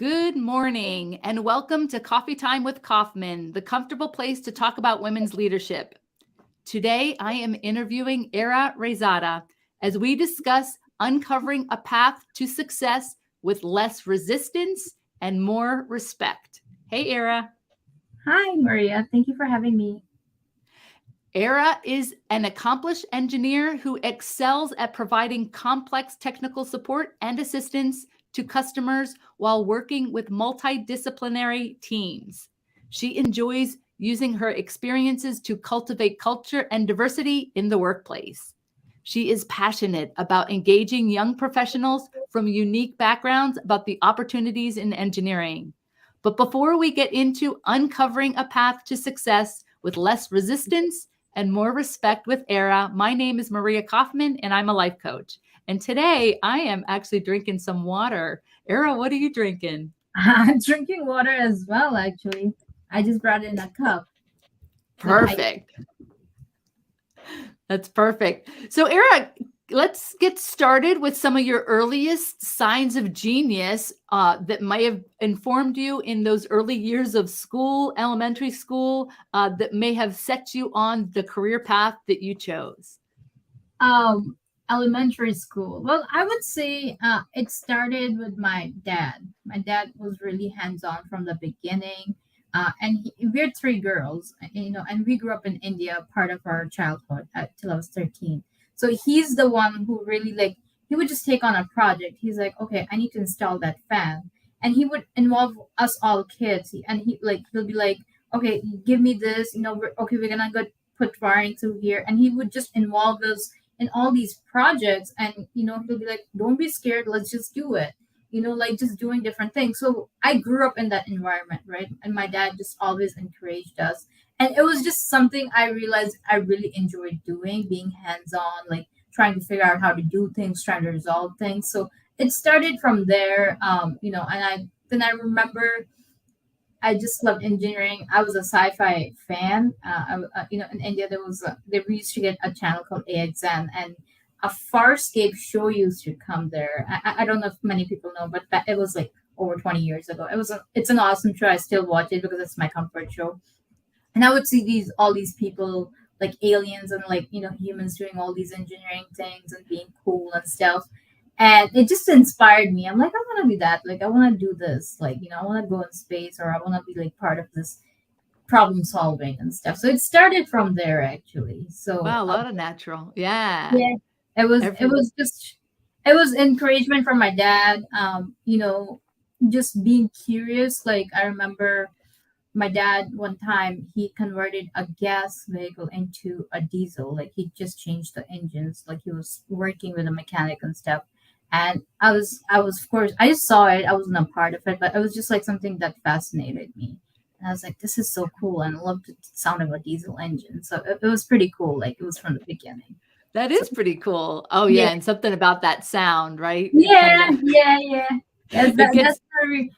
Good morning and welcome to Coffee Time with Kauffman, the comfortable place to talk about women's leadership. Today, I am interviewing Raizada as we discuss uncovering a path to success with less resistance and more respect. Hey, Era. Hi, Maria. Thank you for having me. Era is an accomplished engineer who excels at providing complex technical support and assistance to customers while working with multidisciplinary teams. She enjoys using her experiences to cultivate culture and diversity in the workplace. She is passionate about engaging young professionals from unique backgrounds about the opportunities in engineering. But before we get into uncovering a path to success with less resistance and more respect with Era, my name is Maria Kauffman and I'm a life coach. And today I am actually drinking some water. Era, what are you drinking? I'm drinking water as well, actually. I just brought in a cup. So I Perfect. That's perfect. So, Era, let's get started with some of your earliest signs of genius that might have informed you in those early years of school, elementary school, that may have set you on the career path that you chose. um elementary school. Well, I would say it started with my dad. My dad was really hands-on from the beginning. We're three girls, and we grew up in India, part of our childhood till I was 13. So he's the one who really like he would just take on a project. He's like, okay, I need to install that fan, and he would involve us all kids. He'll be like, okay, give me this. We're gonna go put wiring through here, and he would just involve us in all these projects. And he'll be like, don't be scared, let's just do it. Like just doing different things. So I grew up in that environment, right? And my dad just always encouraged us, and it was just something I realized I really enjoyed doing, being hands on, like trying to figure out how to do things, trying to resolve things. So it started from there. And I remember I just loved engineering. I was a sci-fi fan. In India we used to get a channel called AXN, and a Farscape show used to come there. I don't know if many people know, but it was like over 20 years ago. It's an awesome show. I still watch it because it's my comfort show. And I would see all these people like aliens and like humans doing all these engineering things and being cool and stuff, and it just inspired me. I'm like, I want to be that. Like, I want to do this. Like, I want to go in space, or I want to be like part of this problem solving and stuff. So it started from there, actually. So Wow, a lot of natural. Yeah. yeah, it was it Every was just it was encouragement from my dad. Just being curious. Like, I remember my dad one time he converted a gas vehicle into a diesel. Like, he just changed the engines. Like, he was working with a mechanic and stuff. And I was, of course, I just saw it. I wasn't a part of it, but it was just like something that fascinated me. And I was like, this is so cool, and I loved the sound of a diesel engine. So it was pretty cool. Like, it was from the beginning. That So is pretty cool. Oh yeah, yeah, and something about that sound, right? It kind yeah, of yeah, yeah. it That's gets very.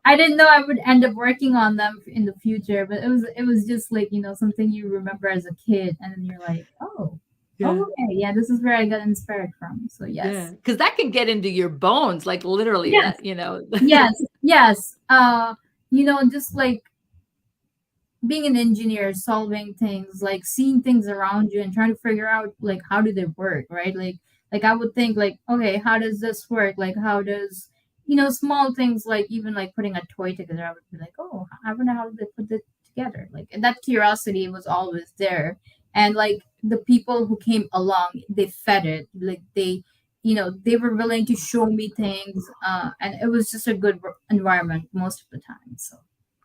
I didn't know I would end up working on them in the future, but it was just like something you remember as a kid, and then you're like, yeah. okay, yeah, this is where I got inspired from. So Yeah, yes, because that can get into your bones, like literally yes, that. yes, yes. Just like being an engineer, solving things, like seeing things around you and trying to figure out like how do they work, right? Like I would think like, okay, how does this work? Like, how does small things, like even like putting a toy together, I would be like, oh, I wonder how they put it together. Like, and that curiosity was always there. And like the people who came along, they fed it. Like, they were willing to show me things, and it was just a good environment most of the time. So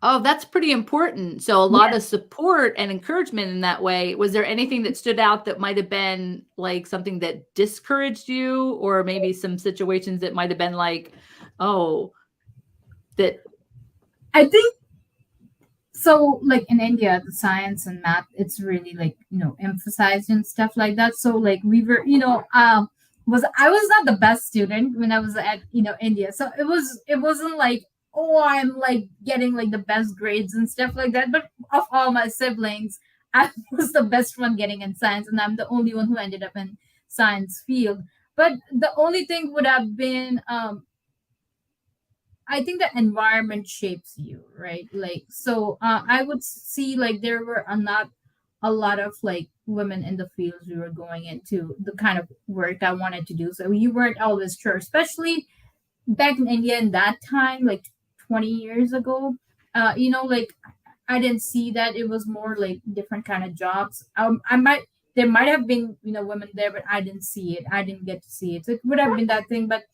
Oh, that's pretty important. So a lot yeah. of support and encouragement in that way. Was there anything that stood out that might have been like something that discouraged you, or maybe some situations that might have been like, oh, that I think so. Like in India, the science and math, it's really like emphasized and stuff like that. So like we were, was I was not the best student when I was at India. So it wasn't like, oh, I'm like getting like the best grades and stuff like that. But of all my siblings, I was the best one getting in science, and I'm the only one who ended up in science field. But the only thing would have been I think the environment shapes you, right? Like, so I would see like there were not a lot of like women in the fields we were going into the kind of work I wanted to do. So you weren't always sure, especially back in India in that time, like 20 years ago. Like I didn't see that it was more like different kind of jobs. I might there might have been women there, but I didn't see it. I didn't get to see it. So it would have been that thing, but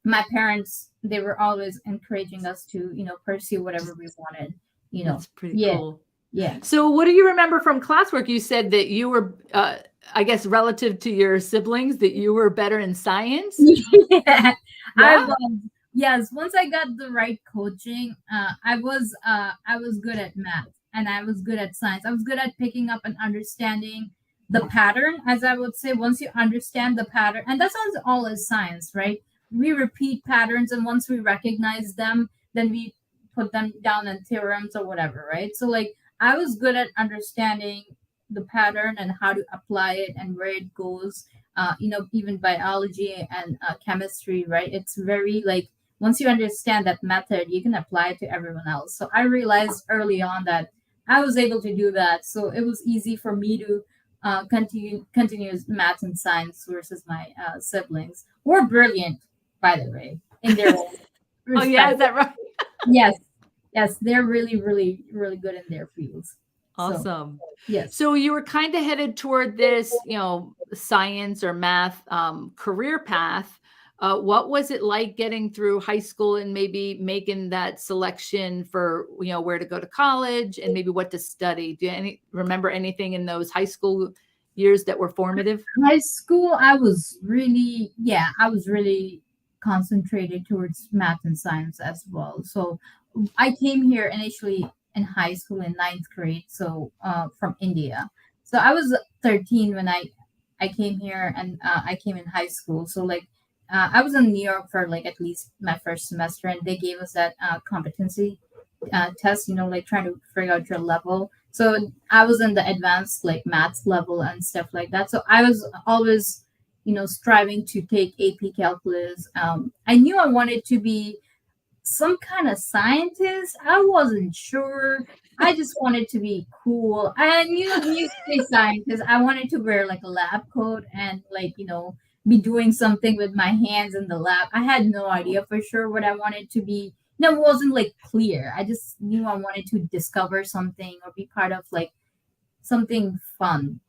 my parents they were always encouraging us to pursue whatever we wanted. That's pretty Yeah, cool. yeah. So, what do you remember from classwork? You said that you were, I guess, relative to your siblings, that you were better in science. Yeah, I Yeah. was. Yes, once I got the right coaching, I was good at math and I was good at science. I was good at picking up and understanding the pattern, as I would say. Once you understand the pattern, and that sounds all as science, right? We repeat patterns, and once we recognize them, then we put them down in theorems or whatever, right? So, like, I was good at understanding the pattern and how to apply it and where it goes. Even biology and chemistry, right? It's very like once you understand that method, you can apply it to everyone else. So I realized early on that I was able to do that. So it was easy for me to continue math and science versus my siblings, who are brilliant, by the way, in their own Oh, yeah. respect. Is that right? Yes, yes, they're really, really, really good in their fields. So Awesome. yes. So you were kind of headed toward this, science or math career path. What was it like getting through high school and maybe making that selection for, where to go to college and maybe what to study? Do you remember anything in those high school years that were formative? High school, I was really concentrated towards math and science as well. So I came here initially in high school in ninth grade, so from India. So I was 13 when I came here, and I came in high school. So like I was in New York for like at least my first semester, and they gave us that competency test, like trying to figure out your level. So I was in the advanced like maths level and stuff like that. So I was always, striving to take AP calculus. I knew I wanted to be some kind of scientist. I wasn't sure. I just wanted to be cool. I knew to say scientist. I wanted to wear like a lab coat and like be doing something with my hands in the lab. I had no idea for sure what I wanted to be. No, it wasn't like clear. I just knew I wanted to discover something or be part of like something fun.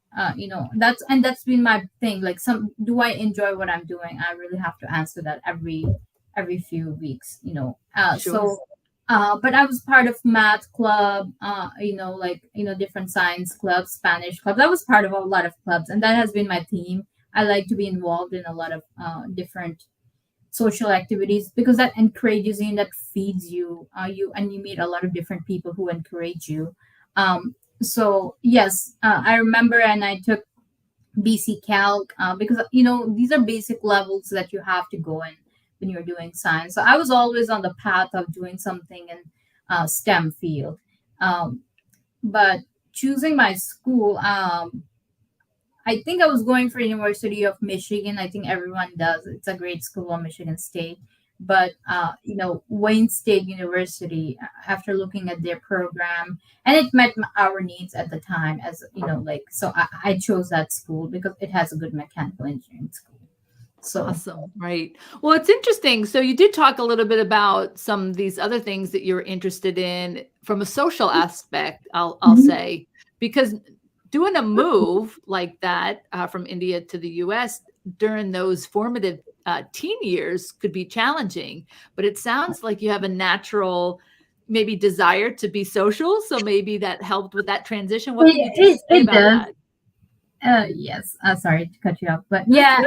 That's been my thing. Like, some do I enjoy what I'm doing? I really have to answer that every few weeks. Sure. But I was part of math club. Like different science clubs, Spanish clubs. I was part of a lot of clubs, and that has been my theme. I like to be involved in a lot of different social activities because that encourages you and that feeds you. You meet a lot of different people who encourage you. So yes, I remember, and I took BC Calc because these are basic levels that you have to go in when you're doing science. So I was always on the path of doing something in STEM field, um, but choosing my school. I think I was going for University of Michigan. I think everyone does. It's a great school on Michigan State. But Wayne State University, after looking at their program, and it met our needs at the time, as like so, I chose that school because it has a good mechanical engineering school. So Awesome. Right. Well, it's interesting. So you did talk a little bit about some of these other things that you're interested in from a social aspect, I'll mhm. say, because doing a move like that from India to the US during those formative teen years could be challenging, but it sounds like you have a natural maybe desire to be social. So maybe that helped with that transition. What can you say It about does. that? Yes. Sorry to cut you off, but That's yeah,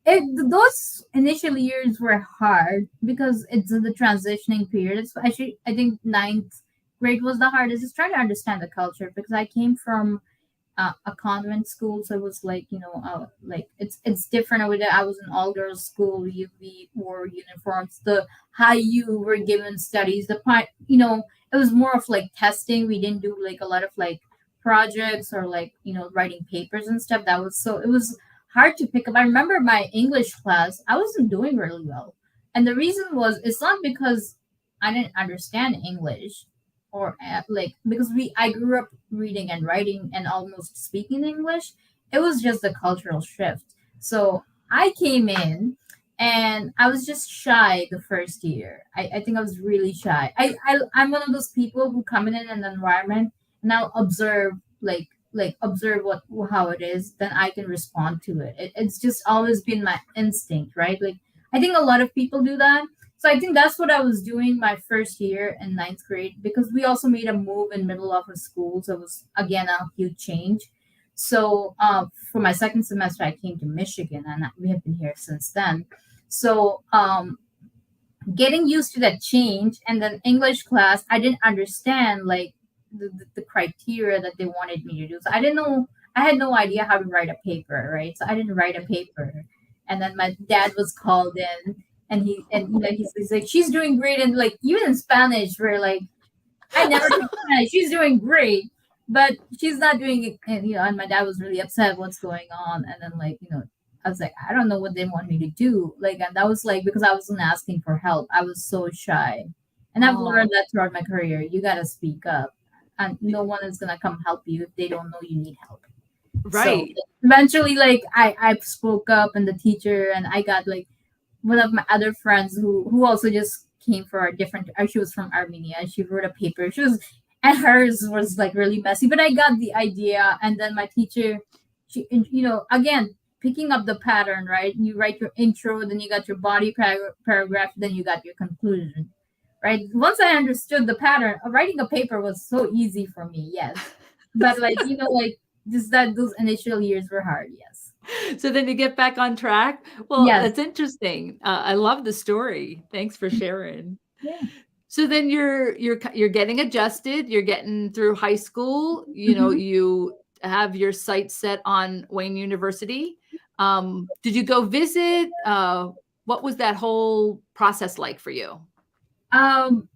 good. those initial years were hard because it's the transitioning period. It's actually, I think ninth grade was the hardest. It's trying to understand the culture because I came from a convent school, so it was like like it's different over there. I was in all girls school. We wore uniforms. The how you were given studies. The part it was more of like testing. We didn't do like a lot of like projects or like writing papers and stuff. It was hard to pick up. I remember my English class. I wasn't doing really well. And the reason was, it's not because I didn't understand English, or like, because we I grew up reading and writing and almost speaking English. It was just a cultural shift. So I came in and I was just shy the first year. I think I was really shy. I'm one of those people who come in an environment and I'll observe, observe what how it is, then I can respond to it's just always been my instinct, right? Like, I think a lot of people do that. So I think that's what I was doing my first year in ninth grade, because we also made a move in middle of a school. So it was again a huge change. So for my second semester, I came to Michigan, and we have been here since then. So getting used to that change, and then English class, I didn't understand like the criteria that they wanted me to do. So I didn't know, I had no idea how to write a paper, right? So I didn't write a paper. And then my dad was called in, and he's like, she's doing great. And like, even in Spanish, we're like, I never took Spanish. She's doing great, but she's not doing it. And, and my dad was really upset. What's going on? And then, like, I was like, I don't know what they want me to do. Like, and that was like, because I wasn't asking for help. I was so shy. And I've learned Oh, that throughout my career. You got to speak up, and no one is going to come help you if they don't know you need help. So right. eventually, like, I spoke up, and the teacher, and I got like one of my other friends who also just came for a different, she was from Armenia. She wrote a paper. She was, and hers was like really messy, but I got the idea. And then my teacher, she, again, picking up the pattern, right? You write your intro, then you got your body paragraph, then you got your conclusion, right? Once I understood the pattern, writing a paper was so easy for me, yes. But like, like, just that those initial years were hard, yes. So then you get back on track. Well, Yes. that's interesting. I love the story. Thanks for sharing. Yeah. So then you're getting adjusted. You're getting through high school. Mhm. You have your sights set on Wayne University. Did you go visit? What was that whole process like for you? Um,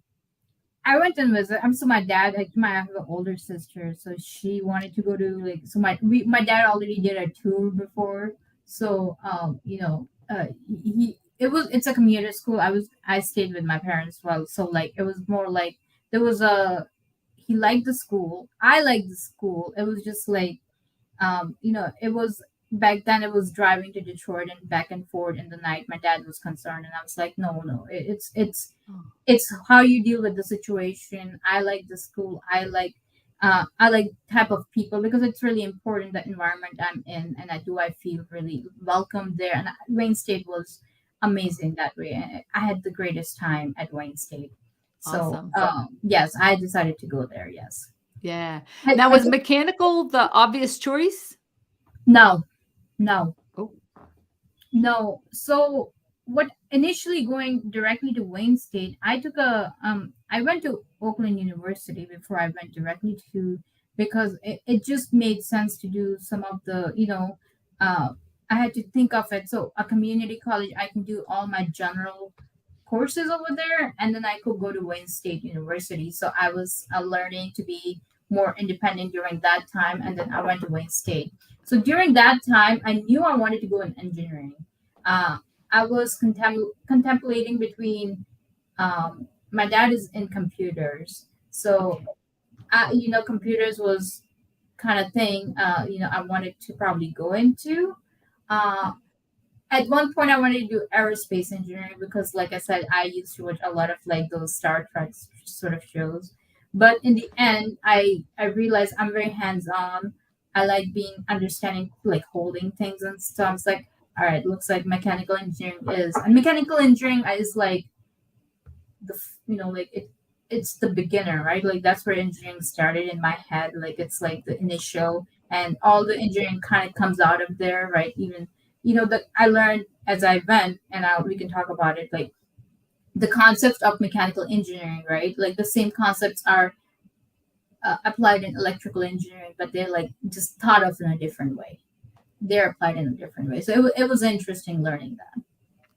I went and visit. So my dad, like, I have an older sister, so she wanted to go to, like, so my dad already did a tour before. So it's a commuter school. I stayed with my parents. Well, so like, it was more like, there was a he liked the school. I liked the school. It was just like, it was, back then it was driving to Detroit and back and forth in the night. My dad was concerned, and I was like, no, no, Oh, it's how you deal with the situation. I like the school. I like type of people, because it's really important, the environment I'm in, and I feel really welcome there. And Wayne State was amazing that way. I had the greatest time at Wayne State. So awesome. yes, I decided to go there. Yes. Yeah. I, Now I was think mechanical the obvious choice? no, no. Oh, No. So what, initially going directly to Wayne State, I went to Oakland University before I went directly to, because it just made sense to do some of the, I had to think of it. So a community college, I can do all my general courses over there, and then I could go to Wayne State University. So I was learning to be more independent during that time, and then I went to Wayne State. So during that time, I knew I wanted to go in engineering. uh, I was contemplating between, my dad is in computers, so okay. computers was kind of thing, I wanted to probably go into. Uh, at one point, I wanted to do aerospace engineering, because, like I said, I used to watch a lot of like those Star Trek sort of shows. But in the end, I realized I'm very hands on. I like being understanding, like holding things and stuff. I was like, all right, looks like mechanical engineering is like like it's the beginner, right? Like, that's where engineering started in my head. Like, it's like the initial, and all the engineering kind of comes out of there, right? Even that I learned as I went, and we can talk about it, like the concept of mechanical engineering, right? Like, the same concepts are applied in electrical engineering, but they're like just thought of in a different way. They're applied in a different way. So it was interesting learning that.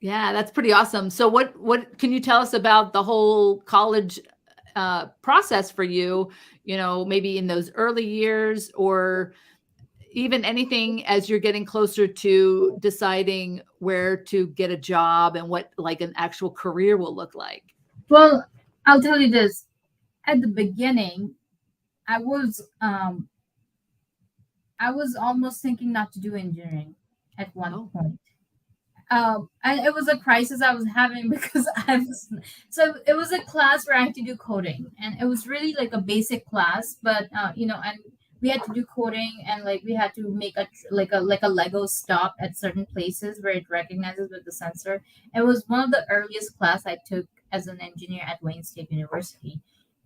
Yeah, that's pretty awesome. So what can you tell us about the whole college process for you, maybe in those early years, or even anything as you're getting closer to deciding where to get a job and what like an actual career will look like? Well, I'll tell you this. At the beginning, I was um I was almost thinking not to do engineering at one Oh, point. And it was a crisis I was having because I was so it was a class where I had to do coding, and it was really like a basic class, but and we had to do coding, and like we had to make a Lego stop at certain places where it recognizes with the sensor. It was one of the earliest class I took as an engineer at Wayne State University.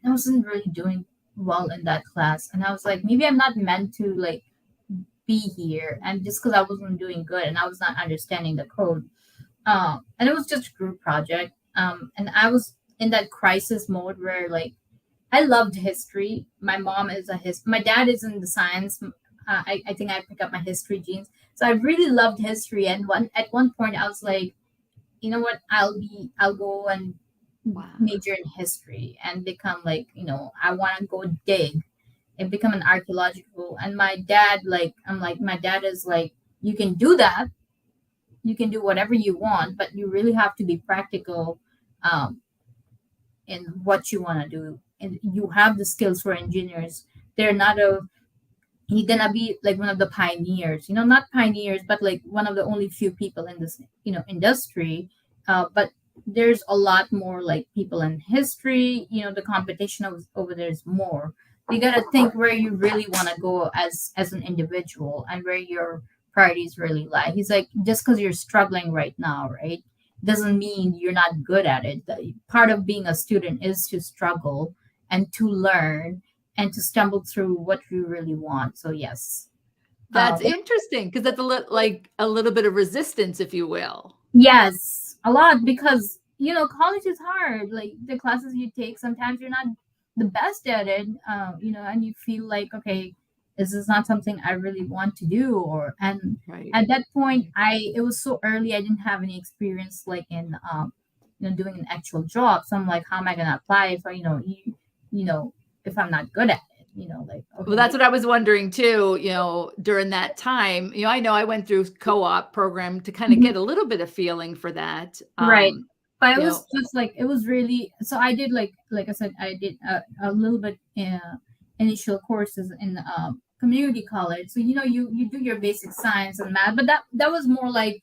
I wasn't really doing well in that class, and I was like, maybe I'm not meant to like be here, and just because I wasn't doing good and I was not understanding the code. And it was just a group project. And I was in that crisis mode where like I loved history. My mom is my dad is in the science. I think I picked up my history genes. So I really loved history. And at one point I was like, you know what, I'll go and wow. major in history and become like, I want to go dig and become an archaeological. And my dad, like, I'm like, my dad is like, you can do that, you can do whatever you want, but you really have to be practical um, in what you want to do, and you have the skills for engineers. They're not a You're gonna be like one of the pioneers, not pioneers, but like one of the only few people in this industry. But there's a lot more like people in history. The competition over there is more. You got to think where you really want to go as an individual, and where your priorities really lie. He's like, just because you're struggling right now, right, doesn't mean you're not good at it. Part of being a student is to struggle and to learn and to stumble through what you really want. So yes, That's yeah, interesting because that's like a little bit of resistance, if you will. yes, a lot, because college is hard. Like the classes you take, sometimes you're not the best at it, and you feel like, okay, this is not something I really want to do. Or and Right. at that point, it was so early, I didn't have any experience like in doing an actual job. So I'm like, how am I gonna apply if you know if I'm not good at it? Like, Well, okay, that's what I was wondering too, during that time. I know I went through co-op program to kind of Mhm. get a little bit of feeling for that. Right. But it You was know, just like, it was really, so I did like I said, I did a little bit initial courses in community college. So you do your basic science and math, but that was more like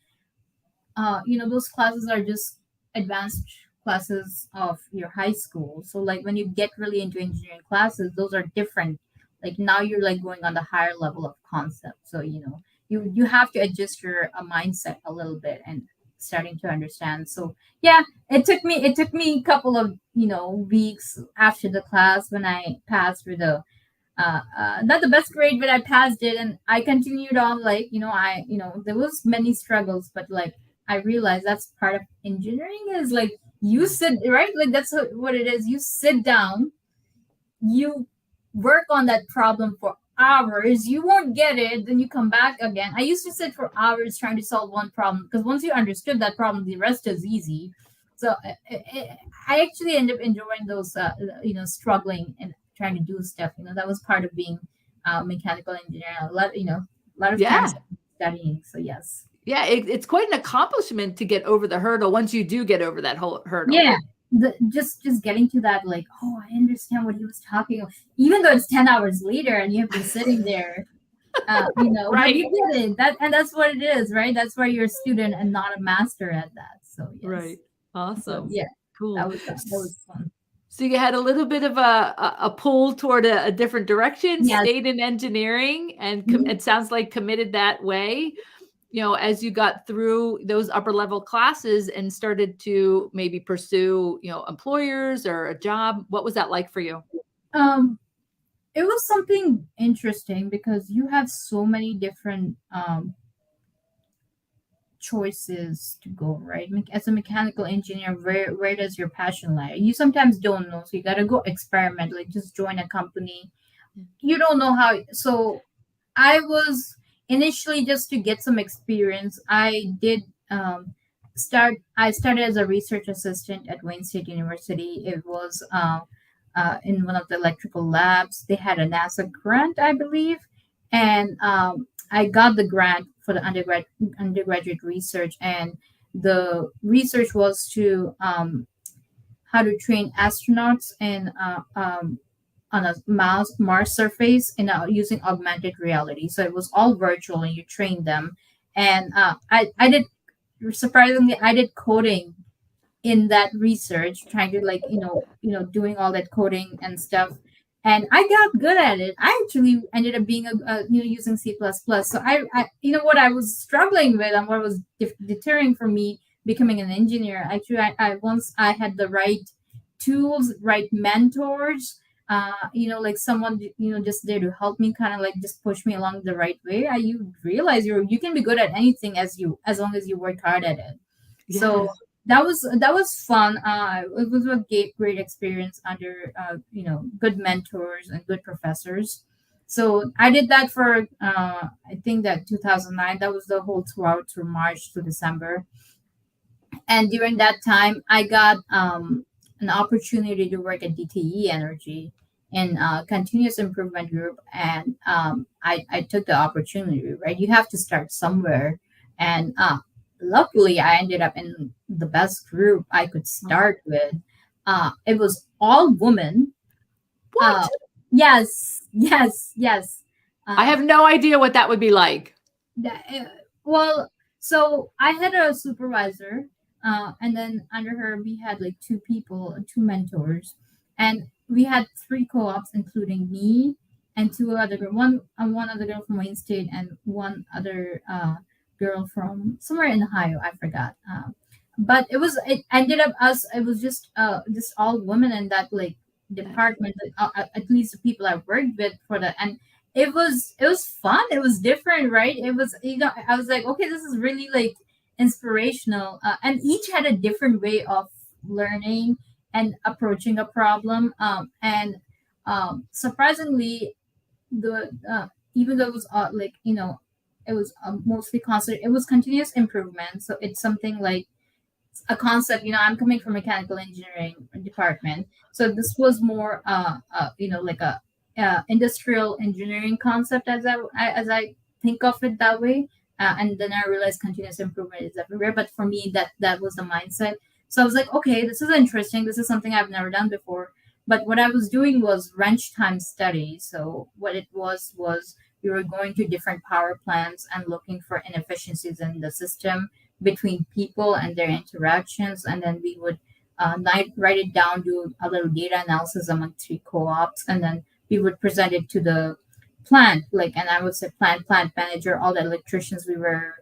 those classes are just advanced classes of your high school. So like when you get really into engineering classes, those are different. Like now you're like going on the higher level of concept. So you have to adjust your mindset a little bit and starting to understand. So yeah, it took me a couple of weeks after the class when I passed with a not the best grade, but I passed it, and I continued on. Like there was many struggles, but like I realized that's part of engineering. Is like you sit right, like that's what it is. You sit down, you work on that problem for hours. You won't get it, then you come back again. I used to sit for hours trying to solve one problem, because once you understood that problem, the rest is easy. So I actually end up enjoying those struggling and trying to do stuff. That was part of being mechanical engineer. A lot of times yeah. studying. So yes. Yeah, it's quite an accomplishment to get over the hurdle once you do get over that whole hurdle. Yeah, just getting to that, like, oh, I understand what he was talking about, even though it's 10 hours later and you have been sitting there, but Right. you get it. That's what it is, right? That's why you're a student and not a master at that. So yes. Right. So Awesome. yeah, Cool. that was fun. So you had a little bit of a pull toward a different direction, Yes. stayed in engineering, and Mhm. it sounds like committed that way. As you got through those upper level classes and started to maybe pursue, employers or a job, what was that like for you? Um, it was something interesting because you have so many different choices to go, right? As a mechanical engineer, where does your passion lie? You sometimes don't know, so you got to go experiment, like just join a company. You don't know how. So I was initially, just to get some experience, I did I started as a research assistant at Wayne State University. It was in one of the electrical labs. They had a NASA grant, I believe, and I got the grant for the undergraduate research, and the research was to how to train astronauts in on a Mars surface in using augmented reality. So it was all virtual, and you train them. And I did, surprisingly, I did coding in that research, trying to like doing all that coding and stuff, and I got good at it. I actually ended up being using C++. So I what I was struggling with and what was deterring for me becoming an engineer, actually, I once I had the right tools, right mentors, like someone just there to help me, kind of like just push me along the right way. You realize you can be good at anything as long as you work hard at it. So Yes. that was fun. It was a great experience under good mentors and good professors. So I did that for I think that 2009. That was the whole throughout through March to December. And during that time, I got an opportunity to work at DTE Energy in continuous improvement group, and I took the opportunity. Right, you have to start somewhere, and luckily, I ended up in the best group I could Oh. start with. It was all women. Uh, What? yes, yes, yes. I Uh, have no idea what that would be like. that, well, so I had a supervisor, and then under her we had like two people, two mentors, and we had three co-ops, including me and two other girl, one other girl from Wayne State and one other girl from somewhere in Ohio. I forgot. But it ended up us. It was just all women in that like That's department. Like, at least the people I worked with for the and it was fun. It was different, right? It was I was like, okay, this is really like inspirational, and each had a different way of learning and approaching a problem. And surprisingly, the even though it was like it was mostly constant, it was continuous improvement. So it's something like a concept. I'm coming from mechanical engineering department, so this was more like a industrial engineering concept, as I think of it that way. And then I realized continuous improvement is everywhere, but for me that was the mindset. So I was like, okay, this is interesting, this is something I've never done before. But what I was doing was wrench time study. So what it was we were going to different power plants and looking for inefficiencies in the system between people and their interactions, and then we would write it down, do a little data analysis among three co-ops, and then we would present it to the plant, like, and I would say plant manager, all the electricians. We were,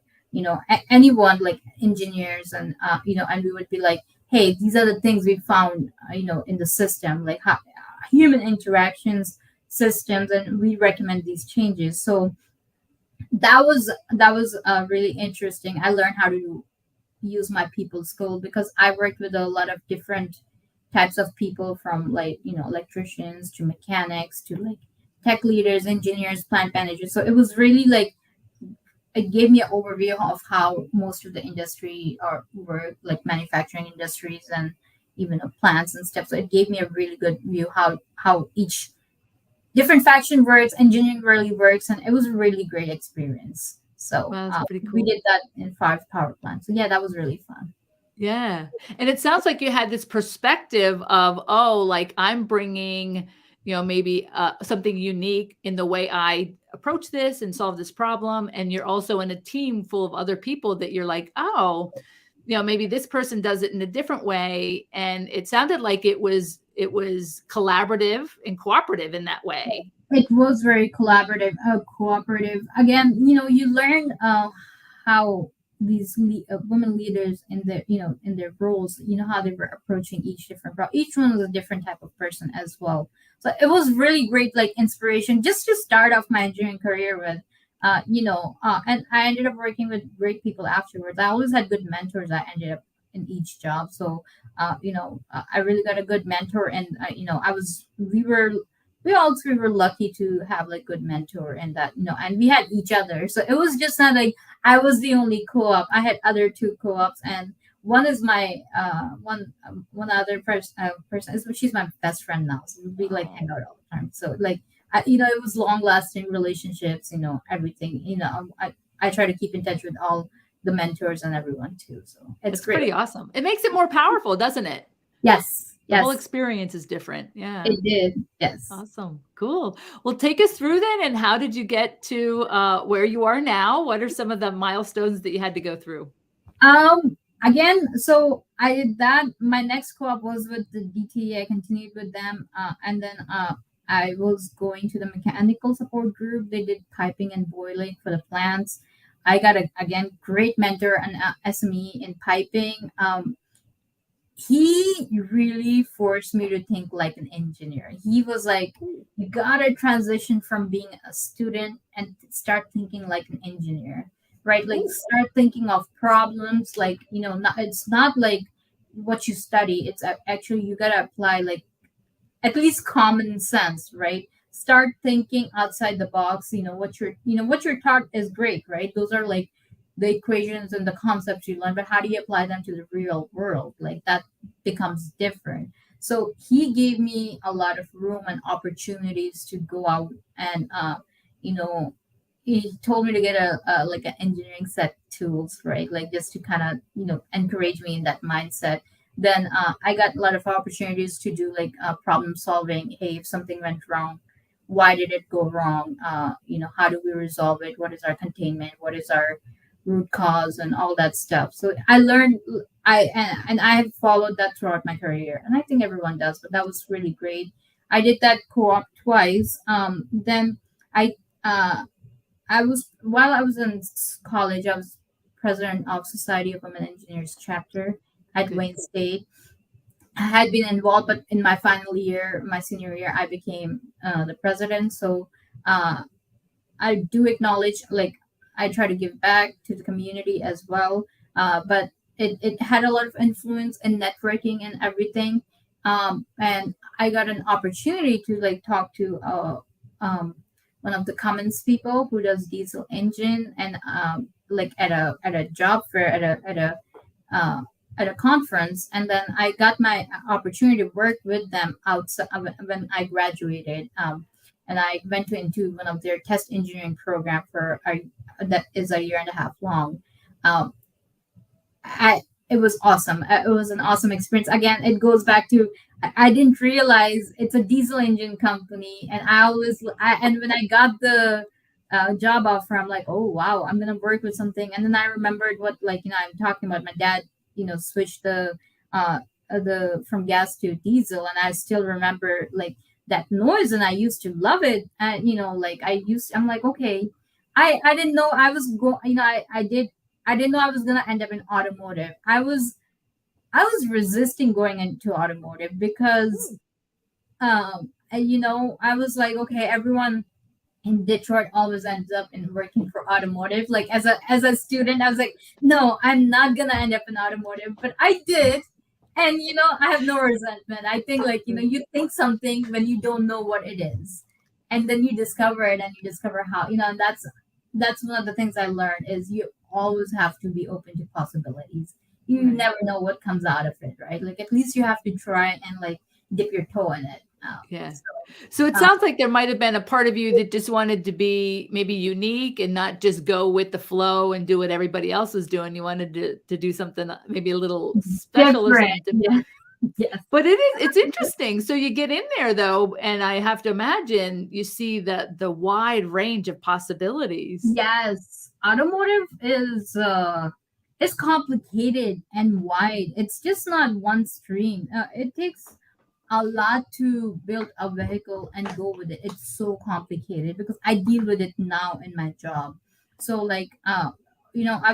anyone like engineers, and and we would be like, hey, these are the things we found, in the system, like how, human interactions systems, and we recommend these changes. So that was really interesting. I learned how to use my people skill because I worked with a lot of different types of people, from like electricians to mechanics to like tech leaders, engineers, plant managers. So it was really like it gave me an overview of how most of the industry or work, like manufacturing industries and even plants and stuff. So it gave me a really good view how each different faction works, engineering really works, and it was a really great experience. So Well, that's pretty we cool. did that in 5 power plants. So yeah, that was really fun. Yeah. And it sounds like you had this perspective of, oh, like I'm bringing, maybe something unique in the way I approach this and solve this problem. And you're also in a team full of other people that you're like, oh, maybe this person does it in a different way. And it sounded like it was collaborative and cooperative in that way. It was very cooperative. Again, you learn how these women leaders in their in their roles, how they were approaching each different each one was a different type of person as well. So it was really great, like inspiration just to start off my engineering career with. And I ended up working with great people afterwards. I always had good mentors. I ended up in each job. So I really got a good mentor, and I was we all three were lucky to have like good mentor, and that and we had each other. So it was just not like I was the only co-op. I had other two co-ops, and one is my one other person is she's my best friend now. So we like hang Oh, out all the time. So like it was long lasting relationships, everything. I try to keep in touch with all the mentors and everyone too. So it's It's great. pretty awesome. It makes it more powerful, doesn't it? Yes, The whole yes, experience is different. Yeah. it did. Yes. Awesome. Cool. Well, take us through then, and how did you get to where you are now? What are some of the milestones that you had to go through? Again, so I did that. My next co-op was with the DTA. I continued with them, and then I was going to the mechanical support group. They did piping and boiling for the plants. I got a again great mentor and SME in piping. He really forced me to think like an engineer. He was like, you gotta transition from being a student and start thinking like an engineer, right? Like Ooh. start thinking of problems, like, it's not like what you study. It's actually you gotta apply like at least common sense, right? Start thinking outside the box. What you're taught is great, right? Those are like the equations and the concepts you learn, but how do you apply them to the real world? Like that becomes different. So he gave me a lot of room and opportunities to go out and you know he told me to get a like an engineering set tools, right? Like just to kind of encourage me in that mindset. Then I got a lot of opportunities to do like problem solving. Hey, if something went wrong, why did it go wrong? How do we resolve it? What is our containment? What is our root cause and all that stuff? So I learned, and I have followed that throughout my career, and I think everyone does. But that was really great. I did that co-op twice. Then I uh, I was while I was in college, I was president of Society of Women Engineers chapter at Good. Wayne State. I had been involved, but in my final year, my senior year, I became the president. So uh, I do acknowledge, like, I try to give back to the community as well. But it had a lot of influence in networking and everything. And I got an opportunity to like talk to um, one of the Cummins people who does diesel engine, and like at a job fair uh, at a conference, and then I got my opportunity to work with them outside when I graduated. And I went into one of their test engineering program that is a year and a half long. Um, it was awesome. It was an awesome experience. Again, it goes back to I didn't realize it's a diesel engine company, and and when I got the job offer, I'm like, oh wow, I'm gonna work with something. And then I remembered what, like, I'm talking about. My dad, switched uh the from gas to diesel, and I still remember like that noise, and I used to love it. And like I'm like, okay, I didn't know I was going. I didn't know I was gonna end up in automotive. I was resisting going into automotive because I was like, okay, everyone in Detroit always ends up in working for automotive. Like as a student, I was like, no, I'm not gonna end up in automotive, but I did. And I have no resentment. I think, like, you think something when you don't know what it is. And then you discover it, and you discover how, and that's one of the things I learned is you always have to be open to possibilities. You Right. never know what comes out of it, right? Like at least you have to try and like dip your toe in it. Yeah. So So it uh, sounds like there might have been a part of you that just wanted to be maybe unique and not just go with the flow and do what everybody else was doing. You wanted to do something maybe a little special or different. something Yeah. different. Yes. But it's interesting. So you get in there though, and I have to imagine you see the wide range of possibilities. Yes, automotive is complicated and wide. It's just not one stream. It takes a lot to build a vehicle and go with it. It's so complicated because I deal with it now in my job. So like I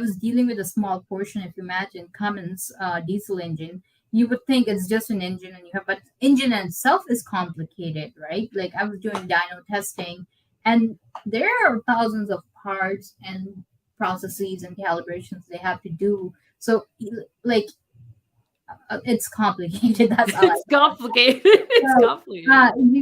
was dealing with a small portion. If you imagine Cummins diesel engine, you would think it's just an engine, and but engine itself is complicated, right? Like I was doing dyno testing, and there are thousands of parts and processes and calibrations they have to do. So like it's complicated. That's all I It's complicated. It's so complicated.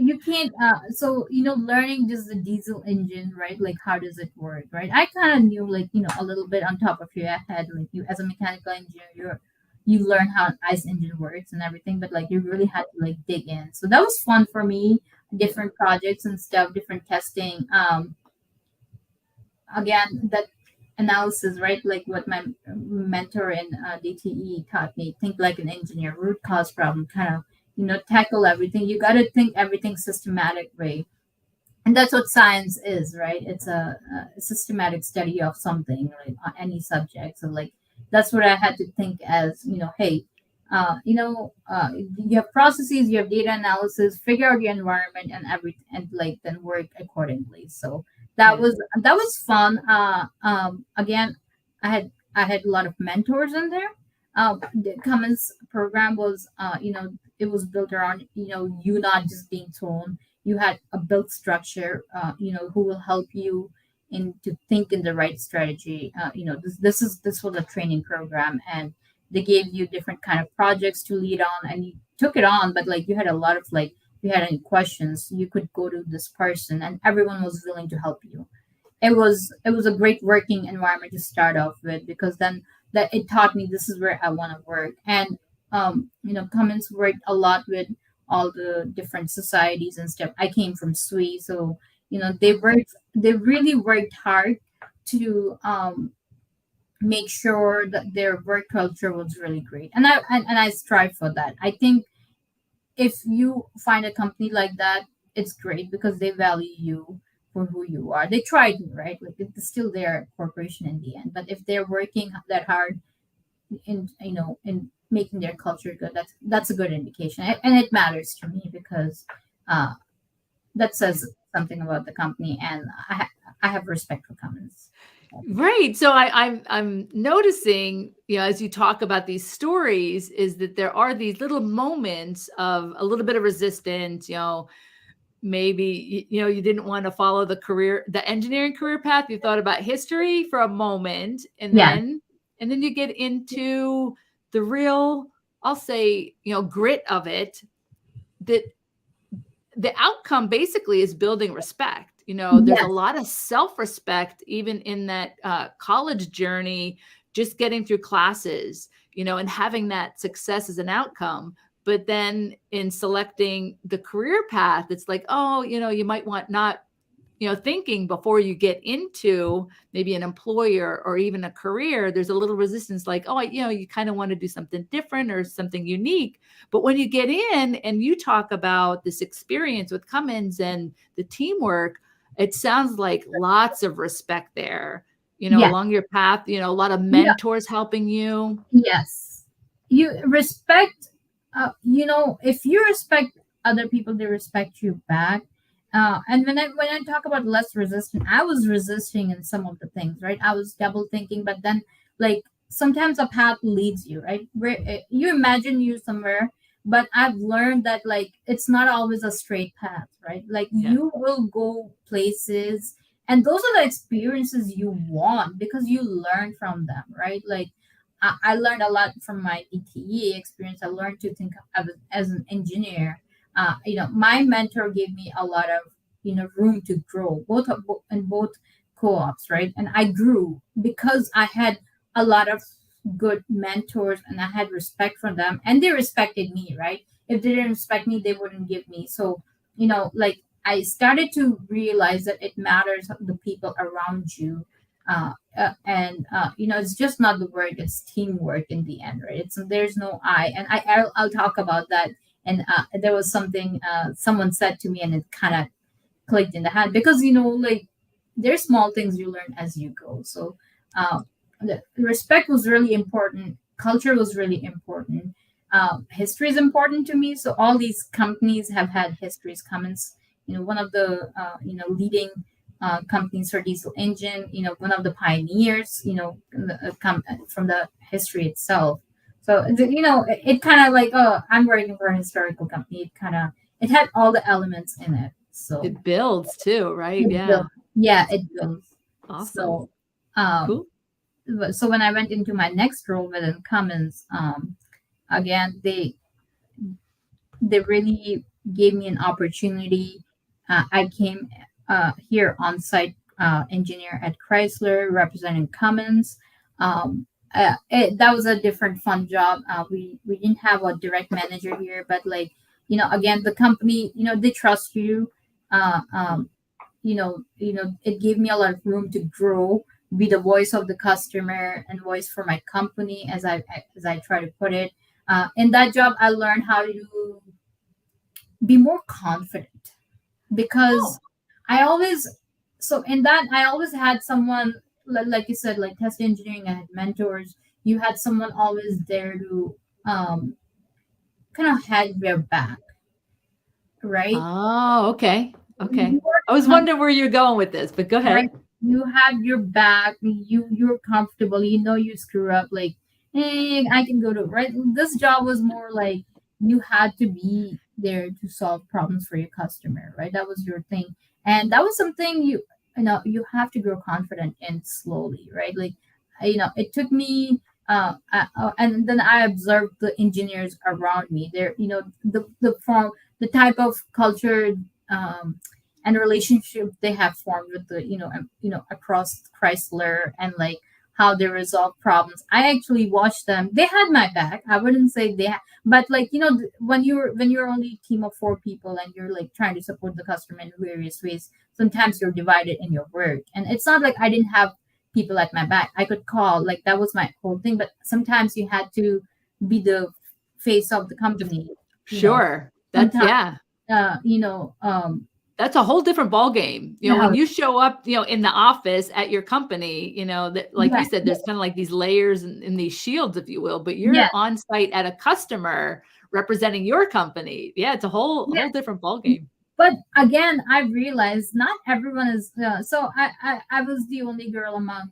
you can't so learning just the diesel engine, right? Like how does it work, right? I kind of knew, like, a little bit on top of your head, like you as a mechanical engineer, you learn how an ICE engine works and everything, but like you really had to like dig in. So that was fun for me. Yeah. different projects and stuff, different testing. Again, that analysis, right? Like what my mentor in DTE taught me, think like an engineer, root cause problem, kind of, tackle everything. You got to think everything systematic way. And that's what science is, right? It's a systematic study of something, right? On any subject. So like that's what I had to think as, hey, you have processes, you have data analysis, figure out your environment and everything, and like then work accordingly. So that Yeah. was fun. Again, I had a lot of mentors in there. The Cummins program was, it was built around, you not just being told. You had a built structure, who will help you in to think in the right strategy. This was a training program, and they gave you different kind of projects to lead on, and you took it on. But like you had a lot of like, if you had any questions, you could go to this person, and everyone was willing to help you. It was a great working environment to start off with, because then that it taught me this is where I want to work. And Cummins worked a lot with all the different societies and stuff. I came from SWE, so they really worked hard to make sure that their work culture was really great, and I strive for that. I think if you find a company like that, it's great because they value you for who you are. They try to, right? Like it's still their corporation in the end. But if they're working that hard in making their culture good, that's a good indication, and it matters to me because uh, that says something about the company, and I have respect for Cummins. Right. So I'm noticing, as you talk about these stories, is that there are these little moments of a little bit of resistance, maybe you didn't want to follow the engineering career path. You thought about history for a moment, and Yeah, then you get into the real, I'll say, grit of it, that the outcome basically is building respect. There's a yes, lot of self-respect even in that college journey, just getting through classes, and having that success as an outcome. But then in selecting the career path, it's like, oh, you might want not, thinking before you get into maybe an employer or even a career, there's a little resistance like, oh, you kind of want to do something different or something unique. But when you get in and you talk about this experience with Cummins and the teamwork, it sounds like lots of respect there, yeah. along your path, a lot of Yeah. mentors helping you. Yes. You respect, if you respect other people, they respect you back. And when I talk about less resistant, I was resisting in some of the things, right? I was double thinking, but then like sometimes a path leads you, right? Where you imagine you somewhere, but I've learned that like it's not always a straight path, right? Like Yeah. you will go places, and those are the experiences you want because you learn from them, right? Like I learned a lot from my DTE experience. I learned to think as an engineer. My mentor gave me a lot of room to grow, in both co-ops, right? And I grew because I had a lot of good mentors, and I had respect for them, and they respected me, right? If they didn't respect me, they wouldn't give me. So, like I started to realize that it matters the people around you, and it's just not the work, it's teamwork in the end, right? There's no I, and I'll talk about that. And there was something someone said to me, and it kind of clicked in the hand, because like there's small things you learn as you go. So uh, the respect was really important, culture was really important, history is important to me. So all these companies have had histories. Cummins, one of the leading companies for diesel engine, one of the pioneers, from the history itself. So it kind of like, oh, I'm working for a historical company. It had all the elements in it. So It builds too, right? it built, Yeah. yeah, That's it builds. awesome. So um, Cool. so when I went into my next role within Cummins, again they really gave me an opportunity. I came here on site engineer at Chrysler representing Cummins. That was a different fun job. We didn't have a direct manager here, but like again, the company, they trust you. uh, um, it gave me a lot of room to grow, be the voice of the customer and voice for my company, as I try to put it. In that job, I learned how to be more confident, Oh. because I always so in that I always had someone, like you said, like test engineering. I had mentors. You had someone always there to um, kind of had your back, right? Oh, okay. Okay. You are I was com- wondering where you're going with this, but go right? ahead. You have your back. You're comfortable. You screw up. Like, hey, I can go to right. This job was more like you had to be there to solve problems for your customer, right? That was your thing, and that was something you have to grow confident in slowly, right? Like, it took me. And then I observed the engineers around me. They're, the type of culture um, and relationship they have formed with the across Chrysler, and like how they resolve problems. I actually watched them. They had my back. I wouldn't say but like, when you're only a team of four people and you're like trying to support the customer in various ways, sometimes you're divided in your work. And it's not like I didn't have people at my back. I could call, like that was my whole thing. But sometimes you had to be the face of the The- company. You know, Sure. That's sometimes yeah. uh, you know, um, That's a whole different ball game. When no, you show up, in the office at your company, that like you yeah, said, there's kind of like these layers and these shields, if you will, but yeah, you're on site at a customer representing your company. Yeah, it's a whole yeah. different ball game. But again, I realized not everyone is. So I was the only girl among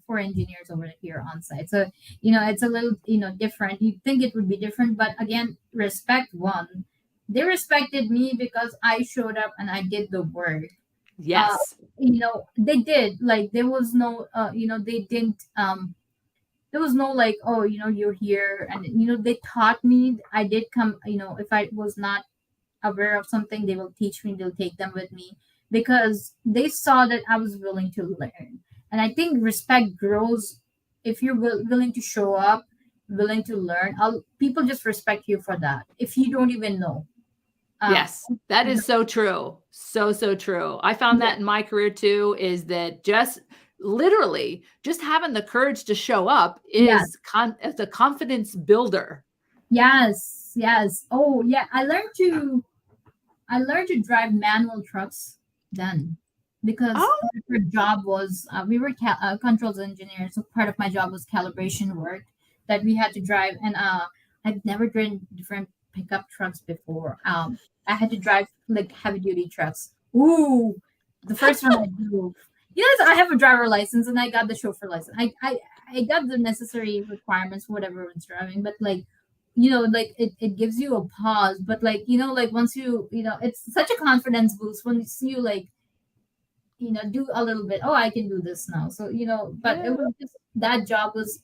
four engineers over here on site. So it's a little different. You'd think it would be different, but again, respect one. They respected me because I showed up and I did the work. Uh, Yes. they did, like there was no they didn't there was no like, oh, you're here. And they taught me. I did come, if I was not aware of something, they will teach me, they'll take them with me, because they saw that I was willing to learn. And I think respect grows if you're willing to show up, willing to learn. People just respect you for that if you don't even know. um Yes, that is so true. So, so true. I found yeah, that in my career too, is that just literally just having the courage to show up yeah, is a confidence builder. yes, yes. Oh yeah, I learned to drive manual trucks then, because Oh, part of our job was, we were controls engineers, so part of my job was calibration work that we had to drive. And I've never driven different pickup trucks before. I had to drive like heavy duty trucks. Ooh, the first one I drove. Yes, I have a driver license and I got the chauffeur license. I got the necessary requirements for whatever it's driving, but like, like it gives you a pause. But like, like once it's such a confidence boost when you see you like, do a little bit. Oh, I can do this now. So, but it yeah. was just, that job was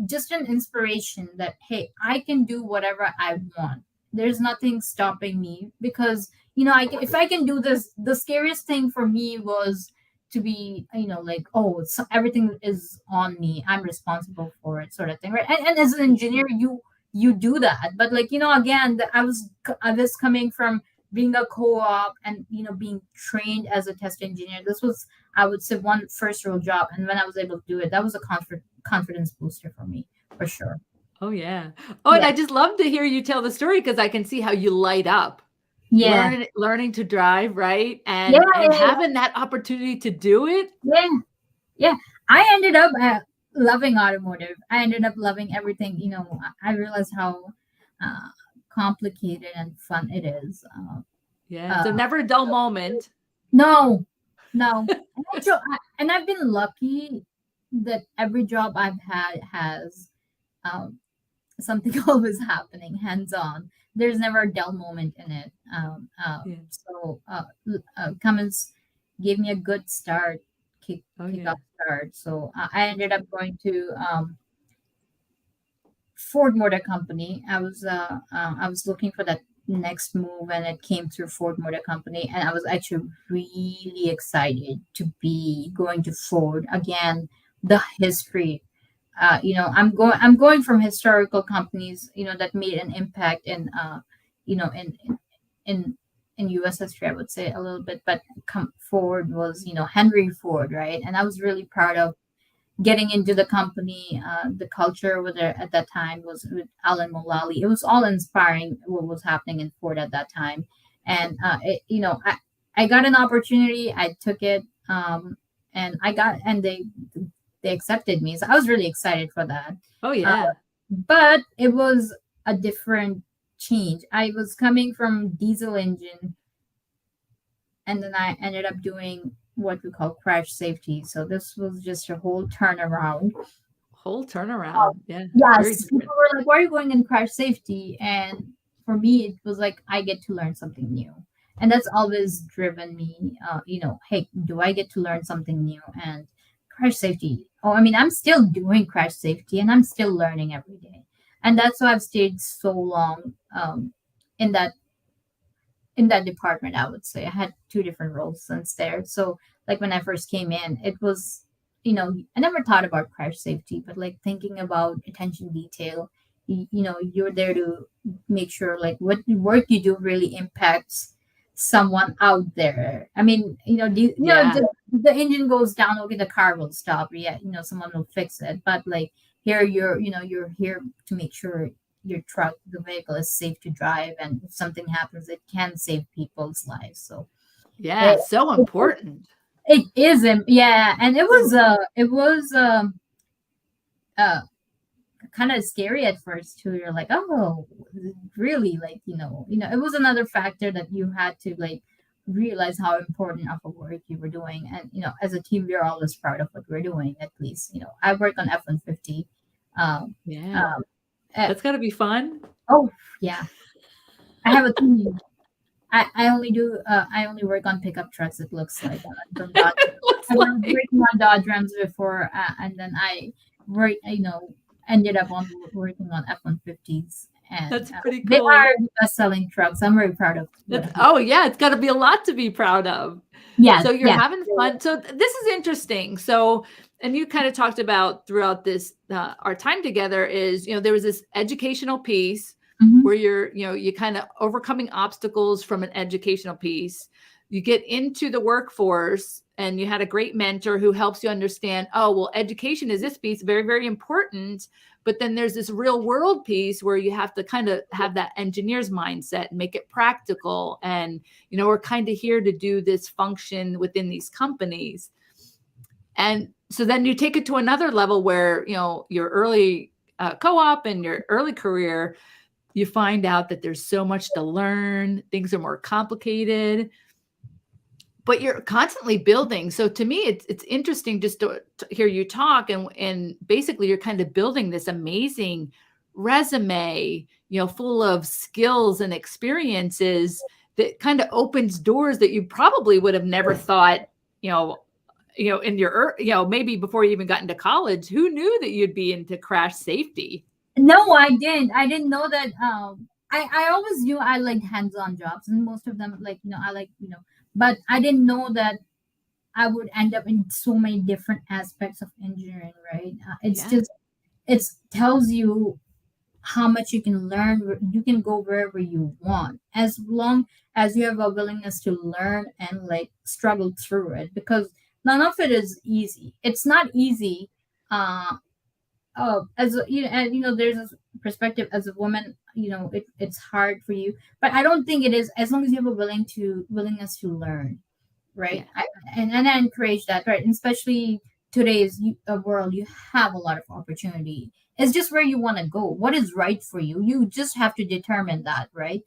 just an inspiration that, hey, I can do whatever I want. There's nothing stopping me, because if I can do this. The scariest thing for me was to be, like, oh, everything is on me, I'm responsible for it, sort of thing, right? And as an engineer, you do that. But like, again, I was coming from being a co-op and being trained as a test engineer. This was, I would say, one first real job, and when I was able to do it, that was a confidence booster for me, for sure. Oh, yeah. Oh, and Yeah, I just love to hear you tell the story because I can see how you light up yeah, learning to drive, right? yeah, And yeah, having that opportunity to do it. yeah, yeah. I ended up loving automotive. I ended up loving everything. I realized how uh, complicated and fun it is. Yeah. Uh, So never a dull moment. no, no. And I've been lucky that every job I've had has um, something always happening hands on. There's never a dull moment in it. Yeah. Cummins gave me a good start, Oh, kick yeah. off start. So I ended up going to Ford Motor Company. I was looking for that next move, and it came through Ford Motor Company, and I was actually really excited to be going to Ford again. The history. I'm going from historical companies, that made an impact in you know in in US history, I would say a little bit, but Ford was, Henry Ford, right? And I was really proud of getting into the company. The culture over there at that time was with Alan Mulally. It was all inspiring what was happening in Ford at that time. And I got an opportunity, I took it, and they accepted me. So I was really excited for that. Oh Uh, yeah. but it was a different change. I was coming from diesel engine, and then I ended up doing what we call crash safety. So this was just a whole turnaround. Whole turnaround. Yeah. Very Yes, people different. were like, "Why are you going in crash safety?" And for me, it was like I get to learn something new, and that's always driven me. Hey, do I get to learn something new? And crash safety. Oh, I mean, I'm still doing crash safety, and I'm still learning every day, and that's why I've stayed so long in that department. I would say I had two different roles since there. So like when I first came in, it was, I never thought about crash safety, but like thinking about attention detail. You're there to make sure like what work you do really impacts someone out there. I mean, Yeah. the engine goes down, okay, the car will stop, yeah, someone will fix it, but like here you're here to make sure your truck, the vehicle is safe to drive, and if something happens, it can save people's lives. So Yeah. it, So it, important. it isn't, yeah, and it was uh kind of scary at first too. You're like, oh, really? Like, it was another factor that you had to like realize how important of a work you were doing, and as a team, we're always proud of what we're doing. At least, I work on F-150. Um, Yeah. um, eh, That's gotta be fun. oh yeah, I have a team. I only work on pickup trucks. It looks like from Dodge. Looks I was like working on Dodge Rams before, and then I work. Ended up on working on F-150s, and that's pretty they are cool. the best-selling trucks. I'm very proud of what That's I do. oh yeah, it's gotta be a lot to be proud of. Yes, So you're yes, having fun. So this is interesting. So, and you kind of talked about throughout this our time together is there was this educational piece hmm where you kind of overcoming obstacles from an educational piece. You get into the workforce and you had a great mentor who helps you understand, oh, well, education is this piece, very, very important. But then there's this real world piece where you have to kind of have that engineer's mindset and make it practical. And we're kind of here to do this function within these companies. And so then you take it to another level where your early co-op and your early career, you find out that there's so much to learn, things are more complicated, but you're constantly building. So to me, it's interesting just to hear you talk, and basically you're kind of building this amazing resume, full of skills and experiences that kind of opens doors that you probably would have never thought, you know, in your, maybe before you even got into college, who knew that you'd be into crash safety? No, I didn't. I didn't know that. I always knew I liked hands-on jobs, and most of them, like, I like, but I didn't know that I would end up in so many different aspects of engineering, right? It's Yeah. just, it tells you how much you can learn. You can go wherever you want as long as you have a willingness to learn and like struggle through it, because none of it is easy. It's not easy. Uh, as and there's this perspective as a woman, it's hard for you, but I don't think it is, as long as you have a willingness to learn, right? Yeah. And I encourage that, right? And especially today's world, you have a lot of opportunity. It's just where you want to go, what is right for you. You just have to determine that, right?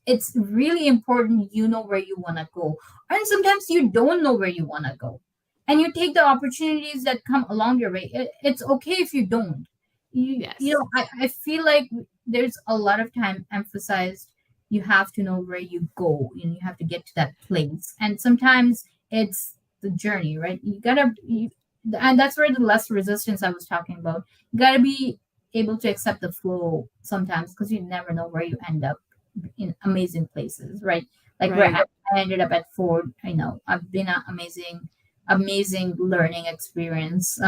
It's really important you know where you want to go, and sometimes you don't know where you want to go, and you take the opportunities that come along your way. It's okay if you don't. Yes. I feel like there's a lot of time emphasized you have to know where you go and you have to get to that place, and sometimes it's the journey, right? And that's where the less resistance I was talking about. You gotta be able to accept the flow sometimes, because you never know where you end up in amazing places, right? Like where Right. I ended up at Ford. I know I've been an amazing learning experience.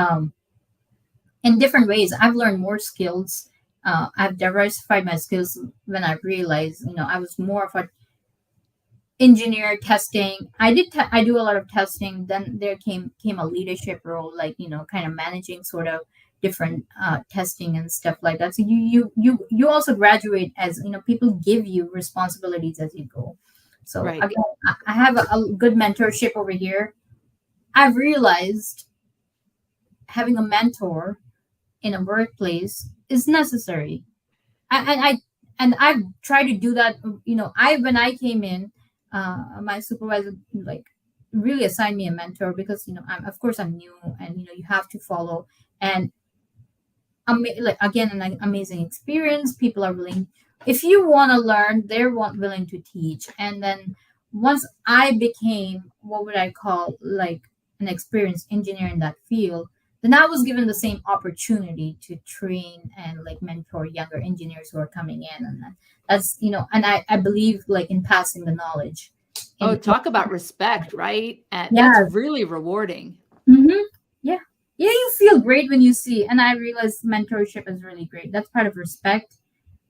in different ways. I've learned more skills. I've diversified my skills when I realized, I was more of a engineer testing. I do a lot of testing. Then there came a leadership role, like kind of managing sort of different testing and stuff like that. So you also graduate as people give you responsibilities as you go. So Right. again, I have a good mentorship over here. I've realized having a mentor in a workplace is necessary. I and I've tried to do that. I when I came in, my supervisor like really assigned me a mentor because of course I'm new, and you have to follow. And like again, an amazing experience. People are willing, if you want to learn, they're willing to teach. And then once I became what would I call like an experienced engineer in that field, then I was given the same opportunity to train and like mentor younger engineers who are coming in. And that's and I believe like in passing the knowledge Oh, in. talk about respect, right? That's Yeah. really rewarding. Mm-hmm. Yeah. Yeah, you feel great when you see, and I realize mentorship is really great. That's part of respect.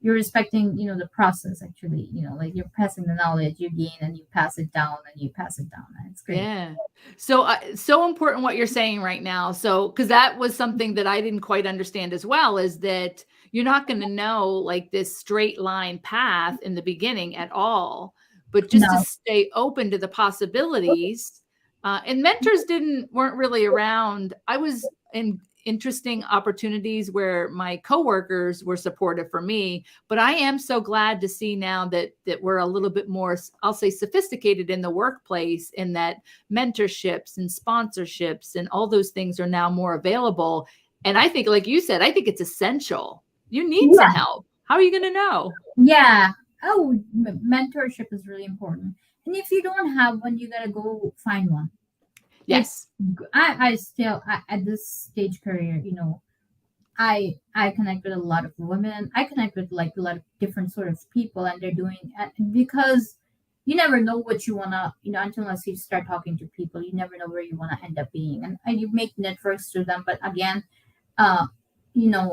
You're respecting, the process actually, like you're passing the knowledge you gain and you pass it down and you pass it down. And it's great. Yeah. So, so important what you're saying right now. So, because that was something that I didn't quite understand as well, is that you're not going to know like this straight line path in the beginning at all, but just to No. stay open to the possibilities. And mentors weren't really around. I was in interesting opportunities where my coworkers were supportive for me, but I am so glad to see now that we're a little bit more, I'll say, sophisticated in the workplace, in that mentorships and sponsorships and all those things are now more available. And I think, like you said, I think it's essential. You need some Yeah. help. How are you going to know? Yeah. Oh, mentorship is really important. And if you don't have one, you gotta go find one. It's Yes. I still at this stage career, I connect with a lot of women. I connect with like a lot of different sort of people, and they're doing because you never know what you wanna, unless you start talking to people, you never know where you wanna end up being, and you make networks through them. But again, uh,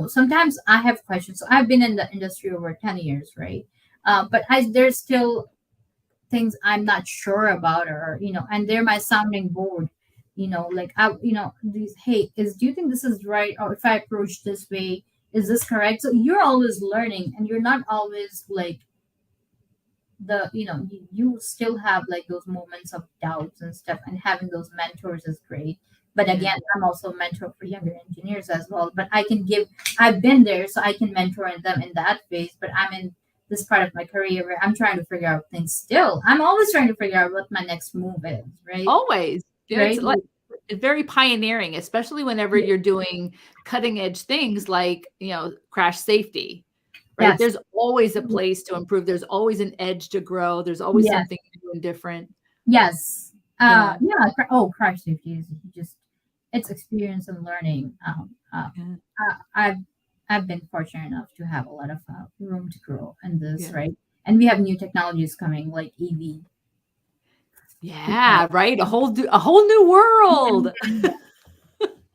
sometimes I have questions. So I've been in the industry over 10 years, right? But there's still things I'm not sure about, or and they're my sounding board. Like these, hey, do you think this is right? Or if I approach this way, is this correct? So you're always learning, and you're not always like you still have like those moments of doubts and stuff, and having those mentors is great. But Yeah. again, I'm also a mentor for younger engineers as well, but I've been there, so I can mentor them in that phase. But I'm in this part of my career where I'm trying to figure out things. Still, I'm always trying to figure out what my next move is, right? Always. It's Right. like very pioneering, especially whenever you're doing cutting edge things like, crash safety, right? Yes. There's always a place to improve. There's always an edge to grow. There's always Yes. something new and different. Yes. Yeah. Yeah. Crash safety is just, it's experience and learning. Yeah. I've been fortunate enough to have a lot of room to grow in this, Yeah. right? And we have new technologies coming like EV. Yeah, right. A whole new world.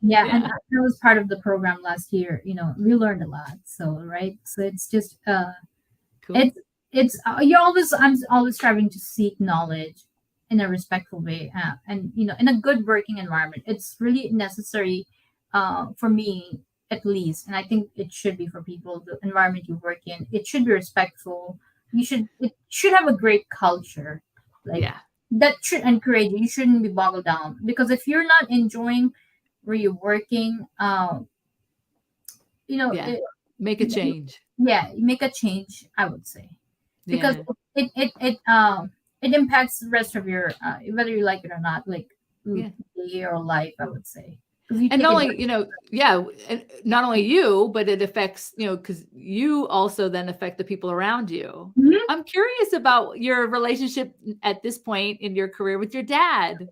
Yeah, and Yeah. I was part of the program last year. We learned a lot. So right, so it's just Cool. it's you're always I'm always striving to seek knowledge in a respectful way, and in a good working environment. It's really necessary for me at least, and I think it should be for people. The environment you work in, it should be respectful. It should have a great culture, like Yeah. that should encourage you. You shouldn't be boggled down, because if you're not enjoying where you're working, Yeah. Make a change. yeah, make a change, I would say, because Yeah. it impacts the rest of your whether you like it or not, like Yeah. your life, I would say, because you And take not it. only, yeah, and not only you, but it affects, because you also then affect the people around you. Mhm. I'm curious about your relationship at this point in your career with your dad.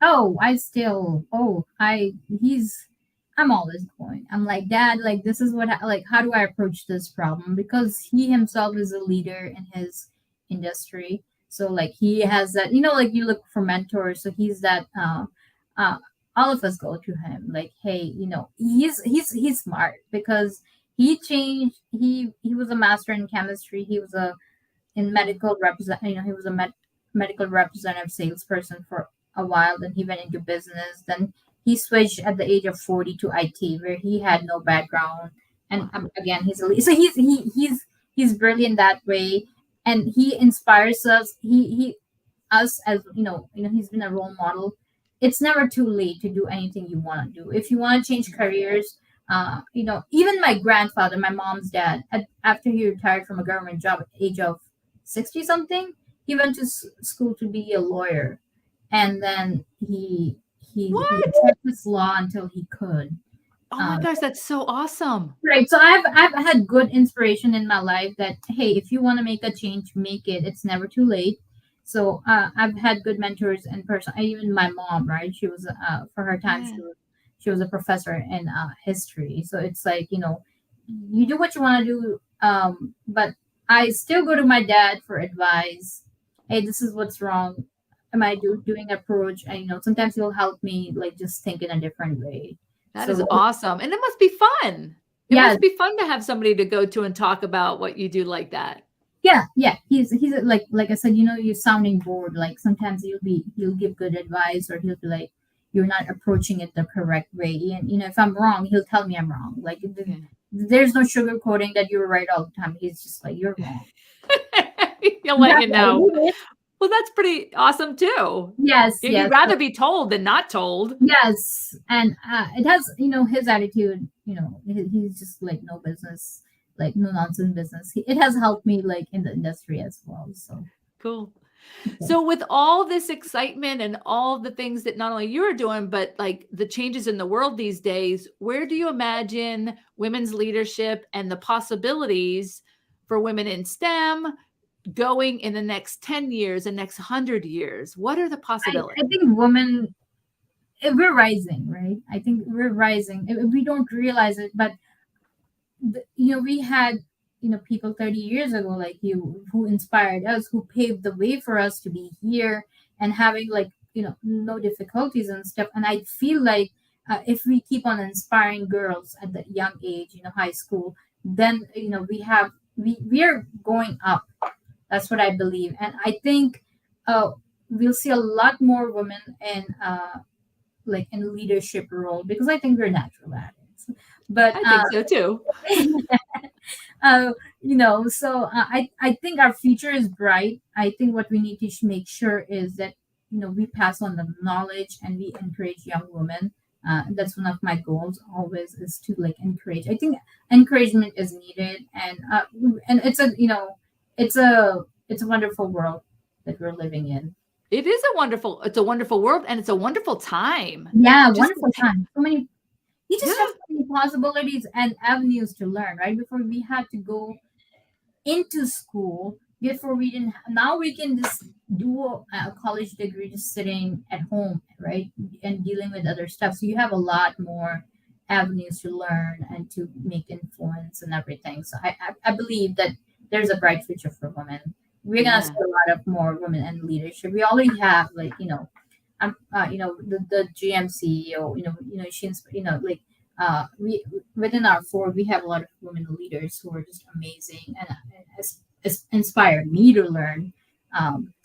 Oh, I still, oh, I'm always going. I'm like, Dad, like, this is like, how do I approach this problem? Because he himself is a leader in his industry. So, like, he has that, like, you look for mentors. So he's that, uh, all of us go to him like, hey, he's smart because he changed. He was a master in chemistry. He was a in Wow. medical represent. He was a medical representative salesperson for a while. Then he went into business. Then he switched at the age of 40 to IT, where he had no background. And Wow. again, so he's brilliant that way, and he inspires us. He us as he's been a role model. It's never too late to do anything you want to do. If you want to change careers, even my grandfather, my mom's dad, after he retired from a government job at the age of 60 something, he went to school to be a lawyer, and then he What? practiced law until he could. Oh my um, gosh, that's so awesome. Right. So I've had good inspiration in my life that, hey, if you want to make a change, make it. It's never too late. So I've had good mentors in person. Even my mom, right? She was for her time Yeah. she was a professor in history. So it's like, you do what you want to do. But I still go to my dad for advice. Hey, this is what's wrong. Am I doing approach? And sometimes he'll help me like just think in a different way. That is So awesome. And it must be fun. It yeah, must be fun to have somebody to go to and talk about what you do like that. yeah, he's like I said, you're sounding bored. Like sometimes he'll give good advice, or he'll be like, you're not approaching it the correct way. And if I'm wrong, he'll tell me I'm wrong. Like Yeah. there's no sugarcoating that you're right all the time. He's just like, you're wrong. He'll let you know. Yeah, Well, that's pretty awesome too. yes, You'd yes, rather be told than not told. yes. And it has, his attitude. He's just like no business, like no nonsense business. It has helped me like in the industry as well. So Cool. okay. So with all this excitement and all the things that not only you're doing, but like the changes in the world these days, where do you imagine women's leadership and the possibilities for women in STEM going in the next 10 years, the next 100 years? What are the I possibilities? think women, we're rising, right? I think we're rising. We don't realize it, but we had people 30 years ago like you who inspired us, who paved the way for us to be here and having like no difficulties and stuff. And I feel like if we keep on inspiring girls at the young age, high school, then we are going up. That's what I believe, and I think uh, we'll see a lot more women in like in leadership role because I think we're natural at it. But I think so too. uh, so I think our future is bright. I think what we need to make sure is that we pass on the knowledge and we encourage young women. That's one of my goals always is to like encourage. I think encouragement is needed, and it's a it's a wonderful world that we're living in. It's a wonderful world and it's a wonderful time. Yeah, Just wonderful time. So many, you just have yeah, so many possibilities and avenues to learn, right? Before we had to go into school, before we didn't, now we can just do a college degree just sitting at home, right? And dealing with other stuff. So you have a lot more avenues to learn and to make influence and everything. So I believe that there's a bright future for women. We're gonna see yeah. a lot of more women in leadership. We already have like the GM CEO, she's, we within our four, we have a lot of women leaders who are just amazing, and it's inspired me to learn.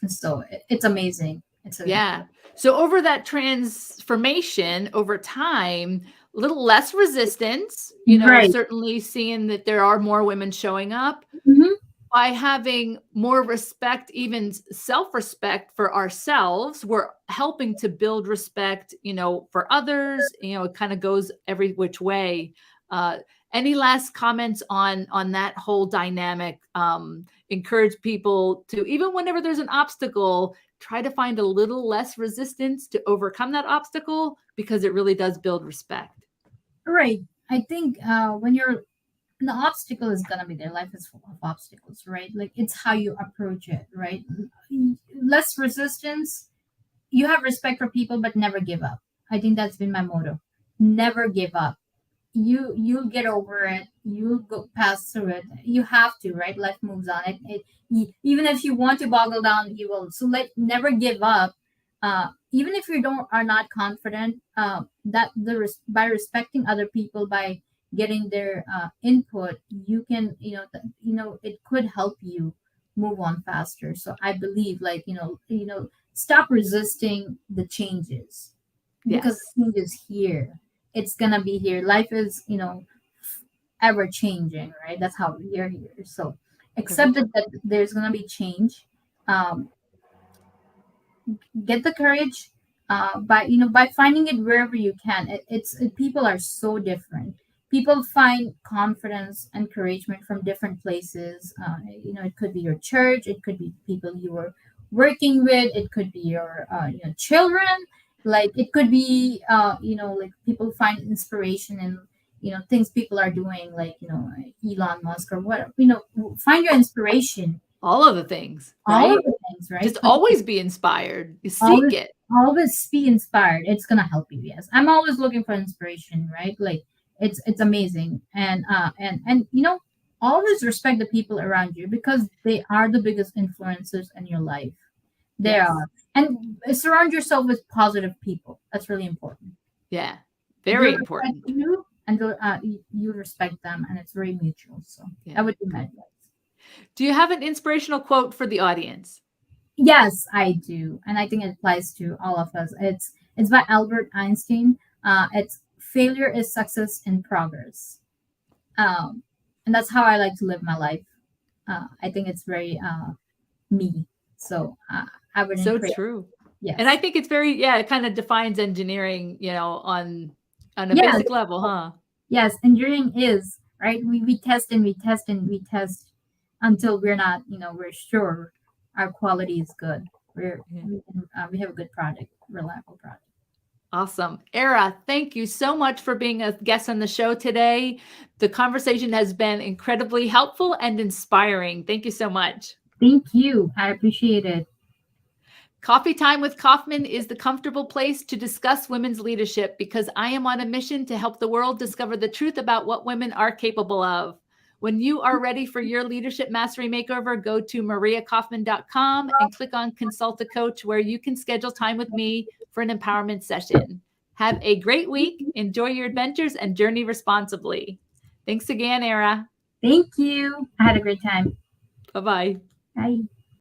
So it's amazing. It's a Yeah. So over that transformation over time, a little less resistance, right. certainly seeing that there are more women showing up Hmm. by having more respect, even self-respect for ourselves. We're helping to build respect, for others. It kind of goes every which way. Uh, any last comments on that whole dynamic? Encourage people to, even whenever there's an obstacle, try to find a little less resistance to overcome that obstacle because it really does build respect. Right. I think when you're the obstacle is gonna be there. Life is full of obstacles, right? Like it's how you approach it, right? Less resistance. You have respect for people, but never give up. I think that's been my motto. Never give up. You'll get over it. You'll go pass through it. You have to, right? Life moves on. Even if you want to boggle down, you will. So like never give up. even if you don't are not confident, that by respecting other people, by getting their input, you can, it could help you move on faster. So I believe, like, stop resisting the changes, because Yes. the change is here. It's gonna be here. Life is, ever changing, right? That's how we're here. So accept Perfect. that there's gonna be change. Um, get the courage, by, by finding it wherever you can. People are so different. People find confidence, encouragement from different places. It could be your church, it could be people you were working with, it could be your children, like it could be, like people find inspiration in, things people are doing, like, Elon Musk or what, find your inspiration. All of the things, All of right? the things, right? Just always be inspired. You seek always it. always be inspired. It's gonna help you. Yes, I'm always looking for inspiration, right? Like, it's amazing. And always respect the people around you, because they are the biggest influences in your life. They Yes. are. And surround yourself with positive people. That's really important. Yeah. They Very respect important. you, and you respect them, and it's very mutual. So Yeah. that would be my advice. Do you have an inspirational quote for the audience? Yes, I do, and I think it applies to all of us. It's by Albert Einstein. It's failure is success in progress, and that's how I like to live my life. I think it's very me. So I would So encourage. true. And I Yes, think it's very, yeah, it kind of defines engineering, on a yes, basic level, huh? yes. Engineering is right. We test and we test and we test until we're not, we're sure our quality is good. Yeah. We have a good product, reliable product. Awesome. Era, thank you so much for being a guest on the show today. The conversation has been incredibly helpful and inspiring. Thank you so much. Thank you. I appreciate it. Coffee Time with Kauffman is the comfortable place to discuss women's leadership because I am on a mission to help the world discover the truth about what women are capable of. When you are ready for your leadership mastery makeover, go to mariakaufman.com and click on Consult a Coach, where you can schedule time with me for an empowerment session. Have a great week. Enjoy your adventures and journey responsibly. Thanks again, Era. Thank you. I had a great time. Bye bye. Bye.